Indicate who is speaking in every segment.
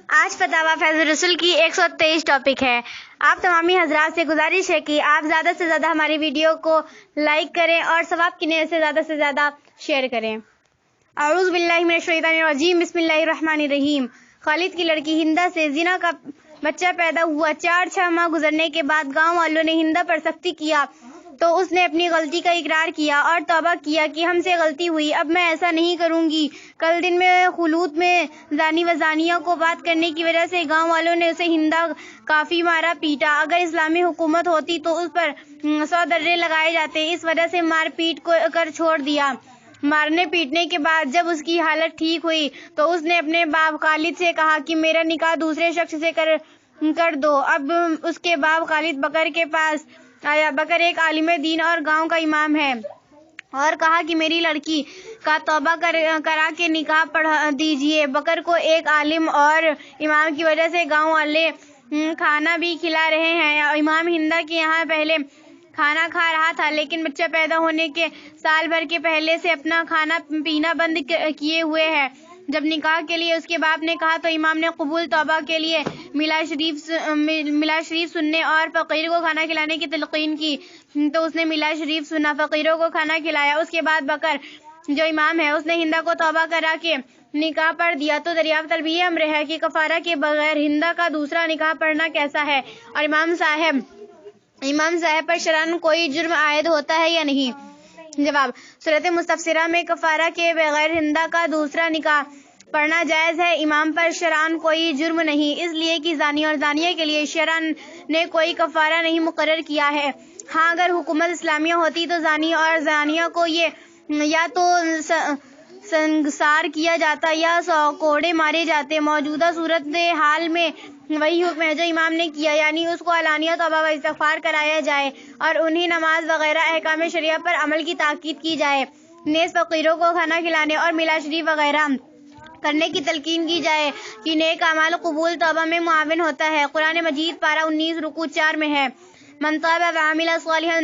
Speaker 1: آج فتاویٰ فیض الرسول کی 123 ٹاپک ہے۔ آپ تمامی حضرات سے گزارش ہے کہ آپ زیادہ سے زیادہ ہماری ویڈیو کو لائک کریں اور ثواب کی نیت سے زیادہ شیئر کریں۔ اعوذ باللہ من الشیطان الرجیم، بسم اللہ الرحمن الرحیم۔ خالد کی لڑکی ہندا سے زنا کا بچہ پیدا ہوا۔ 4-6 ماہ گزرنے کے بعد گاؤں والوں نے ہندا پر سختی کیا تو اس نے اپنی غلطی کا اقرار کیا اور توبہ کیا کہ ہم سے غلطی ہوئی، اب میں ایسا نہیں کروں گی۔ کل دن میں خلوت میں زانی و زانیہ کو بات کرنے کی وجہ سے گاؤں والوں نے اسے ہندا کافی مارا پیٹا۔ اگر اسلامی حکومت ہوتی تو اس پر 100 درے لگائے جاتے، اس وجہ سے مار پیٹ کر چھوڑ دیا۔ مارنے پیٹنے کے بعد جب اس کی حالت ٹھیک ہوئی تو اس نے اپنے باپ خالد سے کہا کہ میرا نکاح دوسرے شخص سے کر دو۔ اب اس کے باپ خالد بکر کے پاس آیا۔ بکر ایک عالم دین اور گاؤں کا امام ہے، اور کہا کہ میری لڑکی کا توبہ کرا کے نکاح پڑھا دیجیے۔ بکر کو ایک عالم اور امام کی وجہ سے گاؤں والے کھانا بھی کھلا رہے ہیں۔ امام ہندا کے یہاں پہلے کھانا کھا رہا تھا، لیکن بچہ پیدا ہونے کے سال بھر کے پہلے سے اپنا کھانا پینا بند کیے ہوئے ہے۔ جب نکاح کے لیے اس کے باپ نے کہا تو امام نے قبول توبہ کے لیے میلاد شریف سننے اور فقیر کو کھانا کھلانے کی تلقین کی، تو اس نے میلاد شریف سنا، فقیروں کو کھانا کھلایا۔ اس کے بعد بکر جو امام ہے اس نے ہندا کو توبہ کرا کے نکاح پڑھ دیا۔ تو دریافت طلب یہ امر ہے کہ کفارہ کے بغیر ہندا کا دوسرا نکاح پڑھنا کیسا ہے، اور امام صاحب پر شرعاً کوئی جرم عائد ہوتا ہے یا نہیں؟ جواب: صورت مستفسرہ میں کفارہ کے بغیر ہندا کا دوسرا نکاح پڑھنا جائز ہے۔ امام پر شرعاً کوئی جرم نہیں، اس لیے کہ زانی اور زانیہ کے لیے شرع نے کوئی کفارہ نہیں مقرر کیا ہے۔ ہاں، اگر حکومت اسلامیہ ہوتی تو زانی اور زانیہ کو یا تو سنگسار کیا جاتا یا 100 کوڑے مارے جاتے۔ موجودہ صورتحال میں وہی حکم ہے جو امام نے کیا، یعنی اس کو علانیہ توبہ و استغفار کرایا جائے اور انہیں نماز وغیرہ احکام شرعیہ پر عمل کی تاکید کی جائے، نیز فقیروں کو کھانا کھلانے اور میلاد شریف وغیرہ کرنے کی تلقین کی جائے کہ نیک اعمال قبول توبہ میں معاون ہوتا ہے۔ قرآن مجید پارہ 19 رکوع 4 میں ہے: من تاب وعمل صالحا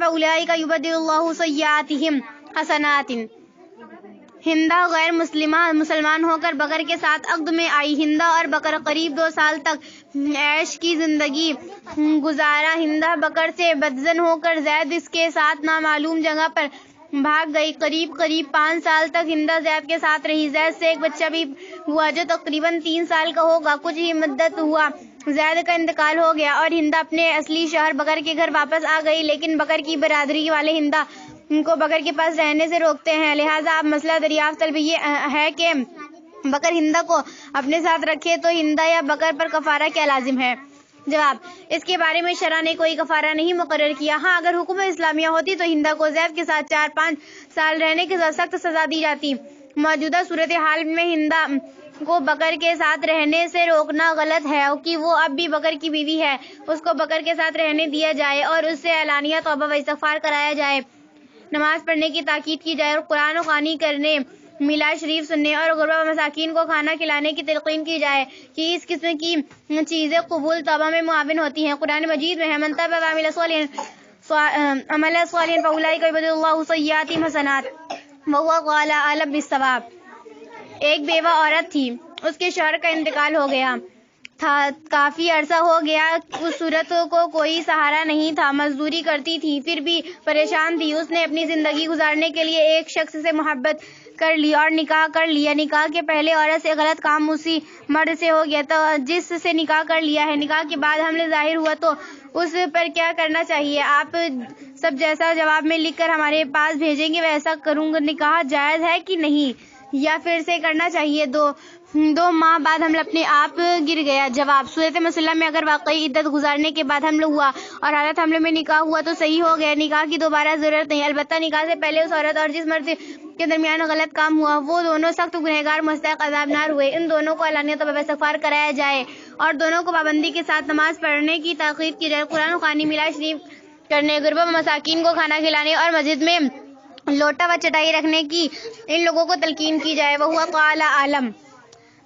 Speaker 1: فاولئک یبدل اللہ سیئاتہم حسنات۔ ہندا غیر مسلمان ہو کر بکر کے ساتھ عقد میں آئی۔ ہندا اور بکر قریب 2 سال تک عیش کی زندگی گزارا۔ ہندا بکر سے بدظن ہو کر زید اس کے ساتھ نامعلوم جگہ پر بھاگ گئی۔ قریب 5 سال تک ہندا زید کے ساتھ رہی۔ زید سے ایک بچہ بھی ہوا جو تقریباً 3 سال کا ہوگا۔ کچھ ہی مدت ہوا زید کا انتقال ہو گیا اور ہندا اپنے اصلی شوہر بکر کے گھر واپس آ گئی، لیکن بکر کی برادری والے ہندا کو بکر کے پاس رہنے سے روکتے ہیں۔ لہٰذا اب مسئلہ دریافت طلب یہ ہے کہ بکر ہندا کو اپنے ساتھ رکھے تو ہندا یا بکر پر کفارہ کیا لازم ہے؟ جواب: اس کے بارے میں شرع نے کوئی کفارہ نہیں مقرر کیا۔ ہاں، اگر حکومت اسلامیہ ہوتی تو ہندا کو زید کے ساتھ 4-5 سال رہنے کی سخت سزا دی جاتی۔ موجودہ صورتحال میں ہندا کو بکر کے ساتھ رہنے سے روکنا غلط ہے کہ وہ اب بھی بکر کی بیوی ہے۔ اس کو بکر کے ساتھ رہنے دیا جائے اور اس سے علانیہ توبہ و استغفار کرایا جائے، نماز پڑھنے کی تاکید کی جائے اور قرآن خوانی کرنے، میلاد شریف سننے اور غربا و مساکین کو کھانا کھلانے کی تلقین کی جائے کہ اس قسم کی چیزیں قبول توبہ میں معاون ہوتی ہیں۔ قرآن مجید میں ہے: من تاب وعمل صالحا فاولئک یبدل اللہ سیئاتہم حسنات واللہ تعالی اعلم بالصواب۔ ایک بیوہ عورت تھی، اس کے شوہر کا انتقال ہو گیا تھا، کافی عرصہ ہو گیا۔ اس عورت کو کوئی سہارا نہیں تھا، مزدوری کرتی تھی، پھر بھی پریشان تھی۔ اس نے اپنی زندگی گزارنے کے لیے ایک شخص سے محبت کر لی اور نکاح کر لیا۔ نکاح کے پہلے عورت سے غلط کام اسی مرد سے ہو گیا تو جس سے نکاح کر لیا ہے۔ نکاح کے بعد حمل ظاہر ہوا تو اس پر کیا کرنا چاہیے؟ آپ سب جیسا جواب میں لکھ کر ہمارے پاس بھیجیں گے ویسا کروں گا۔ نکاح جائز ہے کہ نہیں، یا پھر سے کرنا چاہیے؟ 2 ماہ بعد حمل اپنے آپ گر گیا۔ جواب: صورت مسلم میں اگر واقعی عدت گزارنے کے بعد حمل ہوا اور حالت حمل میں نکاح ہوا تو صحیح ہو گیا، نکاح کی دوبارہ ضرورت نہیں۔ البتہ نکاح سے پہلے اس عورت اور جس مرد کے درمیان غلط کام ہوا وہ دونوں سخت گنہگار مستحق عذاب نار ہوئے۔ ان دونوں کو علانیہ توبہ و استغفار کرایا جائے اور دونوں کو پابندی کے ساتھ نماز پڑھنے کی تاکید کی جائے، قرآن خوانی، میلاد شریف کرنے، غربا و مساکین کو کھانا کھلانے اور مسجد میں لوٹا و چٹائی رکھنے کی ان لوگوں کو تلقین کی جائے۔ واللہ تعالی اعلم۔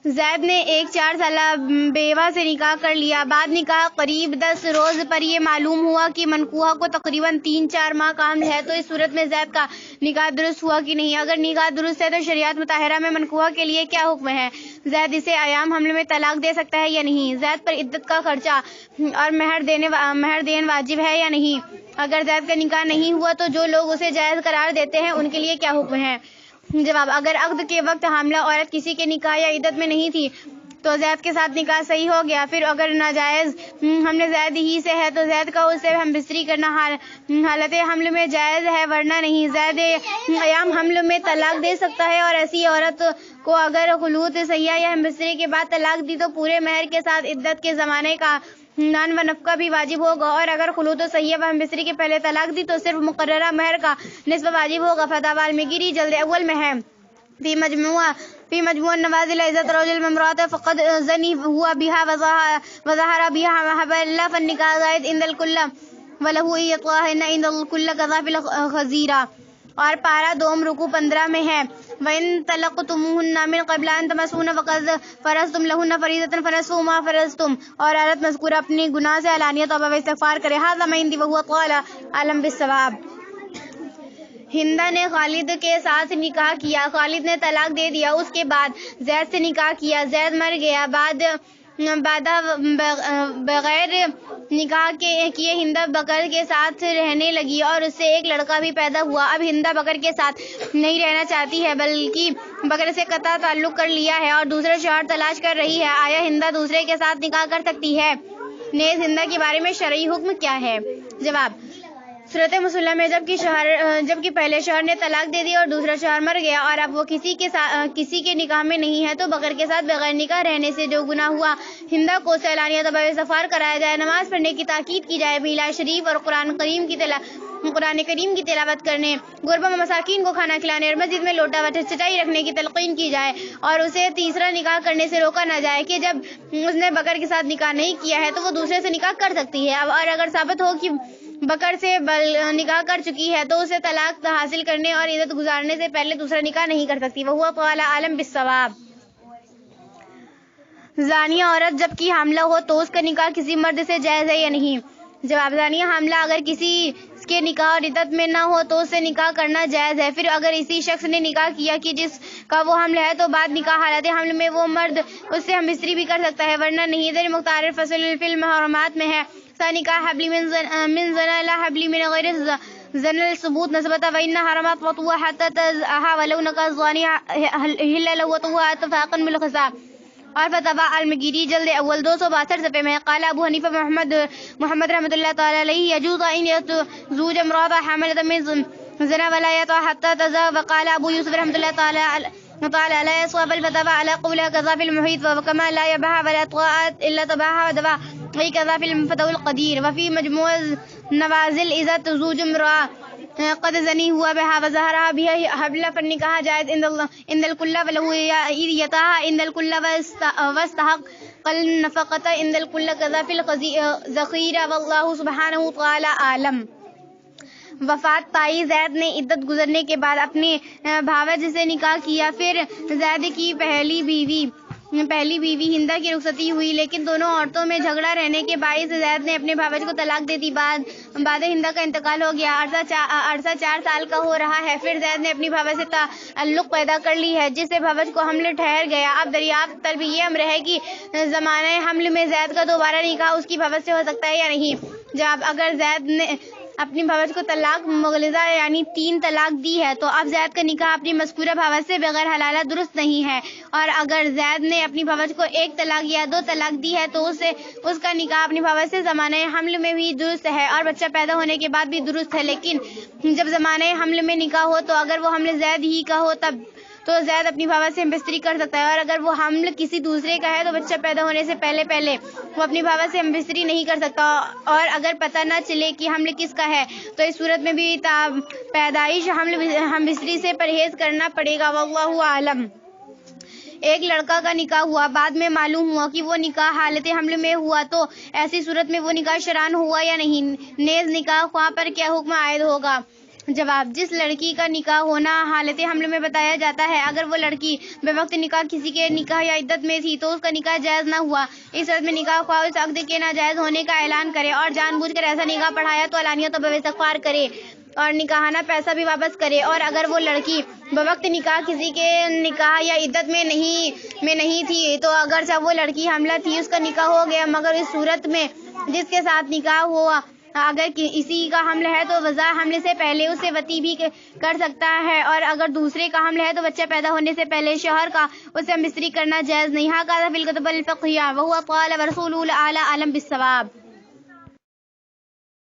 Speaker 1: زید نے ایک 4 سالہ بیوہ سے نکاح کر لیا۔ بعد نکاح قریب 10 روز پر یہ معلوم ہوا کہ منکوحہ کو تقریباً 3-4 ماہ کا حمل ہے، تو اس صورت میں زید کا نکاح درست ہوا کہ نہیں؟ اگر نکاح درست ہے تو شریعت مطہرہ میں منکوحہ کے لیے کیا حکم ہے؟ زید اسے ایام حمل میں طلاق دے سکتا ہے یا نہیں؟ زید پر عدت کا خرچہ اور مہر دین واجب ہے یا نہیں؟ اگر زید کا نکاح نہیں ہوا تو جو لوگ اسے جائز قرار دیتے ہیں ان کے لیے کیا حکم ہے؟ جواب: اگر عقد کے وقت حاملہ عورت کسی کے نکاح یا عدت میں نہیں تھی تو زید کے ساتھ نکاح صحیح ہو گیا۔ پھر اگر ناجائز حمل زید ہی سے ہے تو زید کا اس سے ہم بستری کرنا حالت حمل میں جائز ہے، ورنہ نہیں۔ زید ایام حمل میں طلاق دے سکتا ہے، اور ایسی عورت کو اگر خلوت صحیحہ یا ہم بستری کے بعد طلاق دی تو پورے مہر کے ساتھ عدت کے زمانے کا نان و نفقہ بھی واجب ہوگا، اور اگر خلوت صحیحہ و ہم بستری کے پہلے طلاق دی تو صرف مقررہ مہر کا نصف واجب ہوگا۔ فتاوی المگیری جلد اول میں ہے۔ فی مجموع نوازل عزت رجل امرأۃ فقد زنی ہوا بها وظہر بها حبل فالنکاح زائد عند الکل وله اطلاقهن عند الکل كذا في الخزیرہ۔ اور پارہ دوم رکوع 15 میں ہے۔ وَإِن طَلَّقْتُمُوهُنَّ مِن قَبْلِ أَن تَمَسُّوهُنَّ فَقَدْ فَرَضْتُمْ لَهُنَّ فَرِيضَةً فَنِصْفُ مَا فَرَضْتُمْ۔ اور عورت مذکورہ اپنی گناہ سے علانیہ توبہ و استغفار کرے۔ هذا ما عندي وهو طال عالم بالصواب۔ ہندہ نے خالد کے ساتھ نکاح کیا، خالد نے طلاق دے دیا، اس کے بعد زید سے نکاح کیا، زید مر گیا، بعد بغیر نکاح کیے ہندہ بکر کے ساتھ رہنے لگی اور اس سے ایک لڑکا بھی پیدا ہوا۔ اب ہندہ بکر کے ساتھ نہیں رہنا چاہتی ہے بلکہ بکر سے قطع تعلق کر لیا ہے اور دوسرا شوہر تلاش کر رہی ہے۔ آیا ہندہ دوسرے کے ساتھ نکاح کر سکتی ہے؟ نیز ہندہ کے بارے میں شرعی حکم کیا ہے؟ جواب: صورت مسلمہ میں جبکہ پہلے شوہر نے طلاق دے دی اور دوسرا شوہر مر گیا اور اب وہ کسی کے نکاح میں نہیں ہے تو بکر کے ساتھ بغیر نکاح رہنے سے جو گناہ ہوا، ہندہ کو اعلانیہ توبہ و استغفار کرایا جائے، نماز پڑھنے کی تاکید کی جائے، میلاد شریف اور قرآن کریم کی تلاوت کرنے، غربا و مساکین کو کھانا کھلانے اور مسجد میں لوٹا و چٹائی رکھنے کی تلقین کی جائے، اور اسے تیسرا نکاح کرنے سے روکا نہ جائے کہ جب اس نے بکر کے ساتھ نکاح نہیں کیا ہے تو وہ دوسرے سے نکاح کر سکتی ہے، اور اگر ثابت ہو کہ بکر سے نکاح کر چکی ہے تو اسے طلاق حاصل کرنے اور عدت گزارنے سے پہلے دوسرا نکاح نہیں کر سکتی۔ وہو طال عالم بالصواب۔ زانیہ عورت جبکہ حاملہ ہو تو اس کا نکاح کسی مرد سے جائز ہے یا نہیں؟ جواب: زانیہ حاملہ اگر کسی کے نکاح اور عدت میں نہ ہو تو اس سے نکاح کرنا جائز ہے۔ پھر اگر اسی شخص نے نکاح کیا کہ جس کا وہ حمل ہے تو بعد نکاح حالت حمل میں وہ مرد اس سے ہم بستری بھی کر سکتا ہے، ورنہ نہیں۔ ذیل مختار فصل فی المحرمات میں ہے: نکاح حبلی من زنا لا حبلی من غیر زنا الثبوت نسبتا وإن حرمت وطوها حتى تزعها ولو نكاح الزاني حل له وطوها اتفاقا بالخصاب۔ اور فتاوی المگیری جلد اول 262 صفحے میں قال ابو حنیفہ محمد رحمۃ اللہ تعالی علیہ يجوز ان يتزوج امرأة حاملة من زنا ولا يطأ حتى تزع، وقال ابو یوسف رحمۃ اللہ تعالی علیہ صواب الفتاوى على قولها كذا في المحيط وكما لا يباح ولا طاعت الا تباح ودوا وهي كذا في الفتاوى القدير۔ وفي مجموع نوازل اذا تزوج امرأة قد زنی ہوا بها وظہرها بها حبل فالنکاح جائز عند الکل ولو یطاها عند الکل واستحق النفقة عند الکل كذا في الذخیرہ واللہ سبحانہ تعالی عالم۔ وفات پائی، زید نے عدت گزرنے کے بعد اپنے بھاوج سے نکاح کیا، پھر زید کی پہلی بیوی ہندہ کی رخصتی ہوئی، لیکن دونوں عورتوں میں جھگڑا رہنے کے باعث زید نے اپنے بھاوج کو طلاق دے دی۔ بعد ہندہ کا انتقال ہو گیا، عرصہ 4 سال کا ہو رہا ہے، پھر زید نے اپنی بھاوج سے تعلق پیدا کر لی ہے جس سے بھاوج کو حمل ٹھہر گیا۔ اب دریافت طلب یہ امر ہے کہ زمانہ حمل میں زید کا دوبارہ نکاح اس کی بھاوج سے ہو سکتا ہے یا نہیں؟ جواب: اگر زید نے اپنی بھاوج کو طلاق مغلظہ یعنی 3 طلاق دی ہے تو اب زید کا نکاح اپنی مذکورہ بھاوج سے بغیر حلالہ درست نہیں ہے، اور اگر زید نے اپنی بھاوج کو 1 طلاق یا 2 طلاق دی ہے تو اس کا نکاح اپنی بھاوج سے زمانہ حمل میں بھی درست ہے اور بچہ پیدا ہونے کے بعد بھی درست ہے، لیکن جب زمانہ حمل میں نکاح ہو تو اگر وہ حمل زید ہی کا ہو تب تو زید اپنی بھاوج سے بستری کر سکتا ہے، اور اگر وہ حمل کسی دوسرے کا ہے تو بچہ پیدا ہونے سے پہلے وہ اپنی بھاوج سے بستری نہیں کر سکتا، اور اگر پتہ نہ چلے کہ حمل کس کا ہے تو اس صورت میں بھی پیدائش ہم بستری سے پرہیز کرنا پڑے گا۔ واللہ عالم۔ ایک لڑکا کا نکاح ہوا، بعد میں معلوم ہوا کہ وہ نکاح حالت حمل میں ہوا، تو ایسی صورت میں وہ نکاح شرعاً ہوا یا نہیں؟ نیز نکاح خواہ پر کیا حکم عائد ہوگا؟ جواب: جس لڑکی کا نکاح ہونا حالت حمل میں بتایا جاتا ہے، اگر وہ لڑکی بے وقت نکاح کسی کے نکاح یا عدت میں تھی تو اس کا نکاح جائز نہ ہوا۔ اس صورت میں نکاح خواہ اس عقد کے ناجائز ہونے کا اعلان کرے اور جان بوجھ کر ایسا نکاح پڑھایا تو علانیہ طور پر استغفار کرے اور نکاحانہ پیسہ بھی واپس کرے، اور اگر وہ لڑکی بوقت نکاح کسی کے نکاح یا عدت میں نہیں تھی تو اگرچہ وہ لڑکی حاملہ تھی اس کا نکاح ہو گیا، مگر اس صورت میں جس کے ساتھ نکاح ہوا اگر کسی کا حمل ہے تو وضع حمل سے پہلے اسے وطی بھی کر سکتا ہے، اور اگر دوسرے کا حمل ہے تو بچہ پیدا ہونے سے پہلے شوہر کا اسے مصری کرنا جائز نہیں۔ ھذا فی الکتب الفقہیہ وہو قال ورسولہ اعلی اعلم بالصواب۔